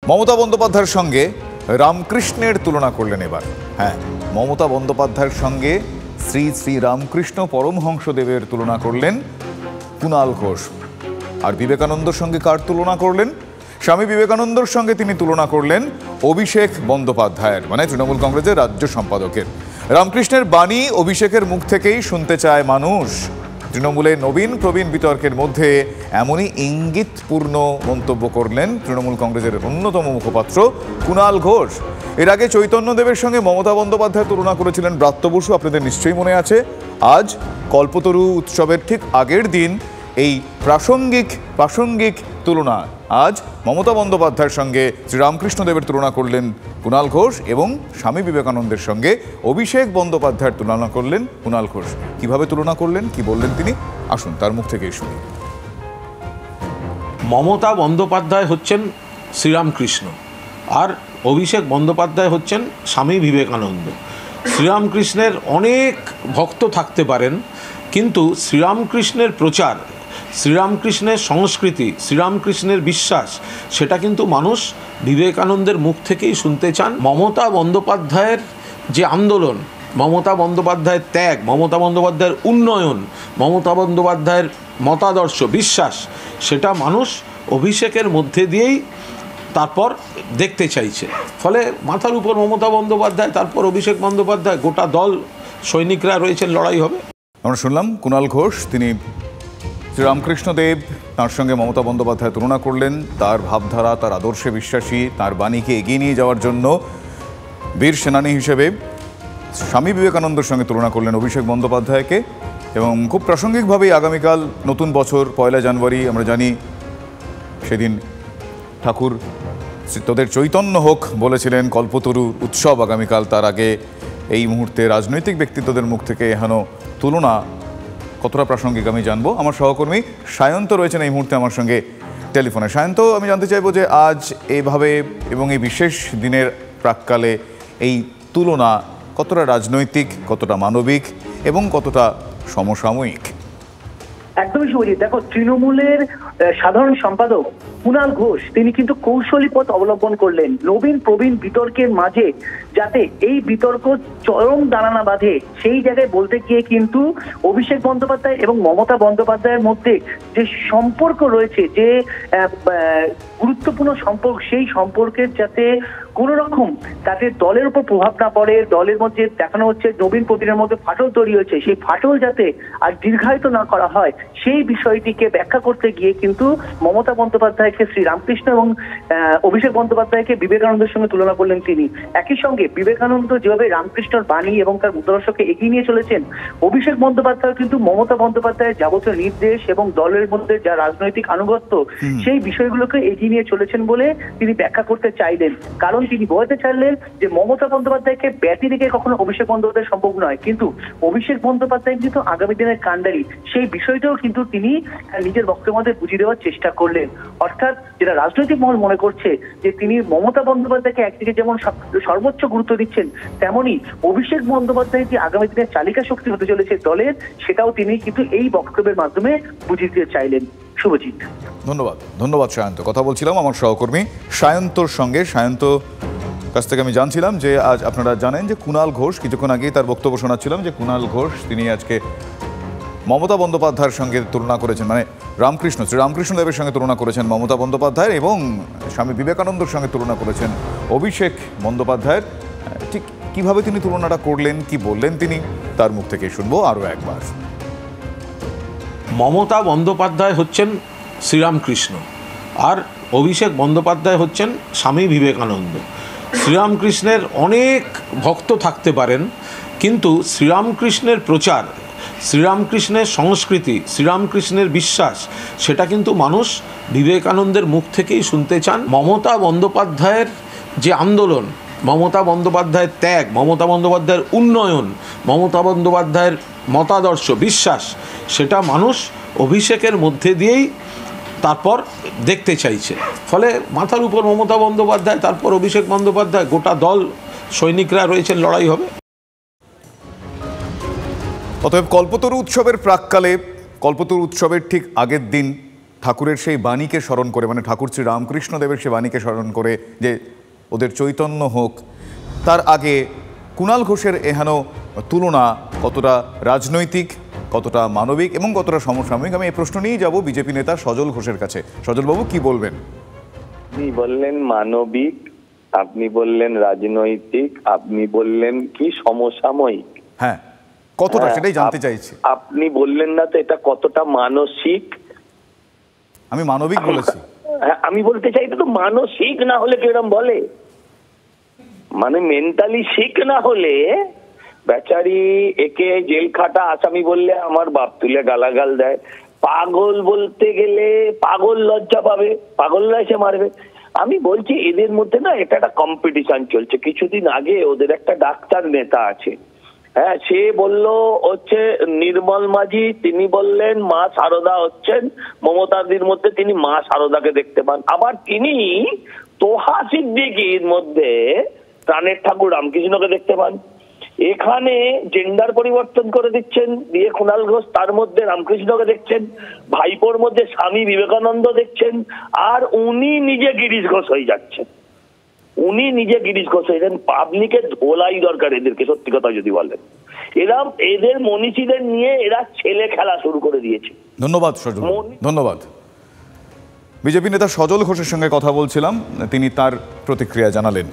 মমতা বন্দ্যোপাধ্যায়ের সঙ্গে রামকৃষ্ণের তুলনা করলেন এবার। হ্যাঁ, মমতা বন্দ্যোপাধ্যায়ের সঙ্গে শ্রী শ্রী রামকৃষ্ণ পরমহংসদেবের তুলনা করলেন কুণাল ঘোষ। আর বিবেকানন্দর সঙ্গে কার তুলনা করলেন? স্বামী বিবেকানন্দর সঙ্গে তিনি তুলনা করলেন অভিষেক বন্দ্যোপাধ্যায়ের, মানে তৃণমূল কংগ্রেসের রাজ্য সম্পাদকের। রামকৃষ্ণের বাণী অভিষেকের মুখ থেকেই শুনতে চায় মানুষ। তৃণমূলে নবীন প্রবীণ বিতর্কের মধ্যে এমনই ইঙ্গিতপূর্ণ মন্তব্য করলেন তৃণমূল কংগ্রেসের অন্যতম মুখপাত্র কুণাল ঘোষ। এর আগে চৈতন্যদেবের সঙ্গে মমতা বন্দ্যোপাধ্যায় তুলনা করেছিলেন ব্রাত্য বসু, আপনাদের নিশ্চয়ই মনে আছে। আজ কল্পতরু উৎসবের ঠিক আগের দিন এই প্রাসঙ্গিক তুলনা। আজ মমতা বন্দ্যোপাধ্যায়ের সঙ্গে শ্রীরামকৃষ্ণদেবের তুলনা করলেন কুণাল ঘোষ এবং স্বামী বিবেকানন্দের সঙ্গে অভিষেক বন্দ্যোপাধ্যায়ের তুলনা করলেন কুণাল ঘোষ। কিভাবে তুলনা করলেন, কি বললেন তিনি, আসুন তার মুখ থেকেই শুনি। মমতা বন্দ্যোপাধ্যায় হচ্ছেন শ্রীরামকৃষ্ণ আর অভিষেক বন্দ্যোপাধ্যায় হচ্ছেন স্বামী বিবেকানন্দ। শ্রীরামকৃষ্ণের অনেক ভক্ত থাকতে পারেন, কিন্তু শ্রীরামকৃষ্ণের প্রচার, শ্রীরামকৃষ্ণের সংস্কৃতি, শ্রীরামকৃষ্ণের বিশ্বাস, সেটা কিন্তু মানুষ বিবেকানন্দের মুখ থেকেই শুনতে চান। মমতা বন্দ্যোপাধ্যায়ের যে আন্দোলন, মমতা বন্দ্যোপাধ্যায়ের ত্যাগ, মমতা বন্দ্যোপাধ্যায়ের উন্নয়ন, মমতা বন্দ্যোপাধ্যায়ের মতাদর্শ, বিশ্বাস, সেটা মানুষ অভিষেকের মধ্যে দিয়েই তারপর দেখতে চাইছে। ফলে মাথার উপর মমতা বন্দ্যোপাধ্যায়, তারপর অভিষেক বন্দ্যোপাধ্যায়, গোটা দল সৈনিকরা রয়েছেন, লড়াই হবে। আমরা শুনলাম কুণাল ঘোষ, তিনি শ্রীরামকৃষ্ণদেব, তার সঙ্গে মমতা বন্দ্যোপাধ্যায় তুলনা করলেন। তার ভাবধারা, তার আদর্শে বিশ্বাসী, তার বাণীকে এগিয়ে নিয়ে যাওয়ার জন্য বীর সেনানী হিসেবে স্বামী বিবেকানন্দের সঙ্গে তুলনা করলেন অভিষেক বন্দ্যোপাধ্যায়কে। এবং খুব প্রাসঙ্গিকভাবেই আগামীকাল নতুন বছর, 1 জানুয়ারি, আমরা জানি সেদিন ঠাকুর তোদের চৈতন্য হোক বলেছিলেন, কল্পতরু উৎসব আগামীকাল। তার আগে এই মুহূর্তে রাজনৈতিক ব্যক্তিত্বদের মুখ থেকে এহানো তুলনা কতটা প্রাসঙ্গিক আমি জানবো। আমার সহকর্মী সায়ন্ত রয়েছেন এই মুহূর্তে আমার সঙ্গে টেলিফোনে। সায়ন্ত, আমি জানতে চাইবো যে আজ এইভাবে এবং এই বিশেষ দিনের প্রাক্কালে এই তুলনা কতটা রাজনৈতিক, কতটা মানবিক এবং কতটা সমসাময়িক? একদমই শুভজিৎ, দেখো, তৃণমূলের সাধারণ সম্পাদক কুণাল ঘোষ তিনি কিন্তু কৌশলী পথ অবলম্বন করলেন নবীন প্রবীণ বিতর্কের মাঝে, যাতে এই বিতর্ক চরম দাঁড়ানা বাঁধে। সেই জায়গায় বলতে গিয়ে কিন্তু অভিষেক বন্দ্যোপাধ্যায় এবং মমতা বন্দ্যোপাধ্যায়ের মধ্যে যে সম্পর্ক রয়েছে, যে গুরুত্বপূর্ণ সম্পর্ক, সেই সম্পর্কের যাতে কোন রকম তাদের দলের উপর প্রভাব না পড়ে, দলের মধ্যে দেখানো হচ্ছে নবীন প্রবীণের মধ্যে ফাটল তৈরি হয়েছে, সেই ফাটল যাতে আর দীর্ঘায়িত না করা হয়, সেই বিষয়টিকে ব্যাখ্যা করতে গিয়ে কিন্তু মমতা বন্দ্যোপাধ্যায়কে শ্রীরামকৃষ্ণ এবং অভিষেক বন্দ্যোপাধ্যায়কে বিবেকানন্দের সঙ্গে তুলনা করলেন তিনি। একই সঙ্গে বিবেকানন্দ যেভাবে রামকৃষ্ণর বাণী এবং তার মতাদর্শকে এগিয়ে নিয়ে চলেছেন, অভিষেক বন্দ্যোপাধ্যায় কিন্তু মমতা বন্দ্যোপাধ্যায়ের যাবতীয় নির্দেশ এবং দলের মধ্যে যা রাজনৈতিক আনুগত্য, সেই বিষয়গুলোকে এগিয়ে নিয়ে চলেছেন বলে তিনি ব্যাখ্যা করতে চাইলেন। কারণ তিনি বলতে চাইলেন যে মমতা বন্দ্যোপাধ্যায়কে ব্যতি রেখে কখনো অভিষেক বন্দ্যোপাধ্যায় সম্ভব নয়, কিন্তু অভিষেক বন্দ্যোপাধ্যায় কিন্তু আগামী দিনের কাণ্ডারি, সেই বিষয়টাও কিন্তু তিনি নিজের বক্তব্যের মধ্যে বুঝিয়ে দেওয়ার চেষ্টা করলেন। অর্থাৎ যেটা রাজনৈতিক মহল মনে করছে যে তিনি মমতা বন্দ্যোপাধ্যায়কে একদিকে যেমন সর্বোচ্চ গুরুত্ব দিচ্ছেন, তেমনি অভিষেক বন্দ্যোপাধ্যায় যে আগামী দিনের চালিকা শক্তি হতে চলেছে দলের, সেটাও তিনি কিন্তু এই বক্তব্যের মাধ্যমে বুঝিয়ে দিতে চাইলেন। শুভজিৎ, ধন্যবাদ সায়ন্ত। কথা বলছিলাম আমার সহকর্মী সায়ন্তর সঙ্গে। সায়ন্ত কাছ থেকে আমি জানছিলাম যে আজ আপনারা জানেন যে কুণাল ঘোষ, কিছুক্ষণ আগেই তার বক্তব্য শোনাচ্ছিলাম, যে কুণাল ঘোষ তিনি আজকে মমতা বন্দ্যোপাধ্যায়ের সঙ্গে তুলনা করেছেন, মানে শ্রীরামকৃষ্ণদেবের সঙ্গে তুলনা করেছেন মমতা বন্দ্যোপাধ্যায়ের, এবং স্বামী বিবেকানন্দর সঙ্গে তুলনা করেছেন অভিষেক বন্দ্যোপাধ্যায়ের। ঠিক কিভাবে তিনি তুলনাটা করলেন, কি বললেন তিনি, তার মুখ থেকে শুনবো আরও একবার। মমতা বন্দ্যোপাধ্যায় হচ্ছেন শ্রীরামকৃষ্ণ আর অভিষেক বন্দ্যোপাধ্যায় হচ্ছেন স্বামী বিবেকানন্দ। শ্রীরামকৃষ্ণের অনেক ভক্ত থাকতে পারেন, কিন্তু শ্রীরামকৃষ্ণের প্রচার, শ্রীরামকৃষ্ণের সংস্কৃতি, শ্রীরামকৃষ্ণের বিশ্বাস, সেটা কিন্তু মানুষ বিবেকানন্দের মুখ থেকেই শুনতে চান। মমতা বন্দ্যোপাধ্যায়ের যে আন্দোলন, মমতা বন্দ্যোপাধ্যায়ের ত্যাগ, মমতা বন্দ্যোপাধ্যায়ের উন্নয়ন, মমতা বন্দ্যোপাধ্যায়ের মতাদর্শ, বিশ্বাস, সেটা মানুষ অভিষেকের মধ্যে দিয়েই তারপর দেখতে চাইছে। ফলে মাথার উপর মমতা বন্দ্যোপাধ্যায়, তারপর অভিষেক বন্দ্যোপাধ্যায়, গোটা দল সৈনিকরা রয়েছেন, লড়াই হবে। অতএব কল্পতরু উৎসবের প্রাক্কালে, কল্পতরু উৎসবের ঠিক আগের দিন ঠাকুরের সেই বাণীকে স্মরণ করে, মানে ঠাকুর শ্রী রামকৃষ্ণ দেবের সেই বাণীকে স্মরণ করে যে ওদের চৈতন্য হোক, তার আগে কুণাল ঘোষের এহেন তুলনা কতটা রাজনৈতিক, কতটা মানবিক এবং কতটা সমসাময়িক, আমি এই প্রশ্ন নিয়েই যাব বিজেপি নেতা সজল ঘোষের কাছে। সজলবাবু, কি বলবেন? আপনি বললেন মানবিক, আপনি বললেন রাজনৈতিক, আপনি বললেন কি সমসাময়িক। হ্যাঁ, কতটা সেটাই জানতে চাইছি। আপনি বললেন না তো এটা কতটা মানসিক? আমি মানবিক বলেছি। আমি বলতে চাই এটা তো মানসিক না হলে কিরম বলে, মানে মেন্টালি শিক না হলে বেচারি একে জেল খাটা আসামি বললে আমার বাপ তুলে গালাগাল দেয়। পাগল বলতে গেলে পাগল লজ্জা পাবে, পাগলরা এসে মারবে। আমি বলছি এদের মধ্যে না এটা একটা কম্পিটিশন চলছে। কিছুদিন আগে ওদের একটা ডাক্তার নেতা আছে, হ্যাঁ, সে বলল হচ্ছে নির্মল মাঝি, তিনি বললেন মা সারদা হচ্ছেন মমতাদির মধ্যে, তিনি মা সারদাকে দেখতে পান। আবার তিনি তোহা সিদ্দিকির মধ্যে প্রাণের ঠাকুর রামকৃষ্ণকে দেখতে পান। এখানে জেন্ডার পরিবর্তন করে দিচ্ছেন, দিয়ে কুণাল ঘোষ তার মধ্যে রামকৃষ্ণকে দেখছেন, ভাইপোর মধ্যে স্বামী বিবেকানন্দ দেখছেন, আর উনি নিজে গিরিশ ঘোষ হয়ে যাচ্ছেন। উনি নিজে গিরিশ ঘোষ হয়ে যান। পাবলিকের ধোলাই দরকার এদেরকে, সত্যি কথা যদি বলেন। এরা এদের মনীষীদের নিয়ে এরা ছেলে খেলা শুরু করে দিয়েছে। ধন্যবাদ সজল, ধন্যবাদ। বিজেপি নেতা সজল ঘোষের সঙ্গে কথা বলছিলাম, তিনি তার প্রতিক্রিয়া জানালেন।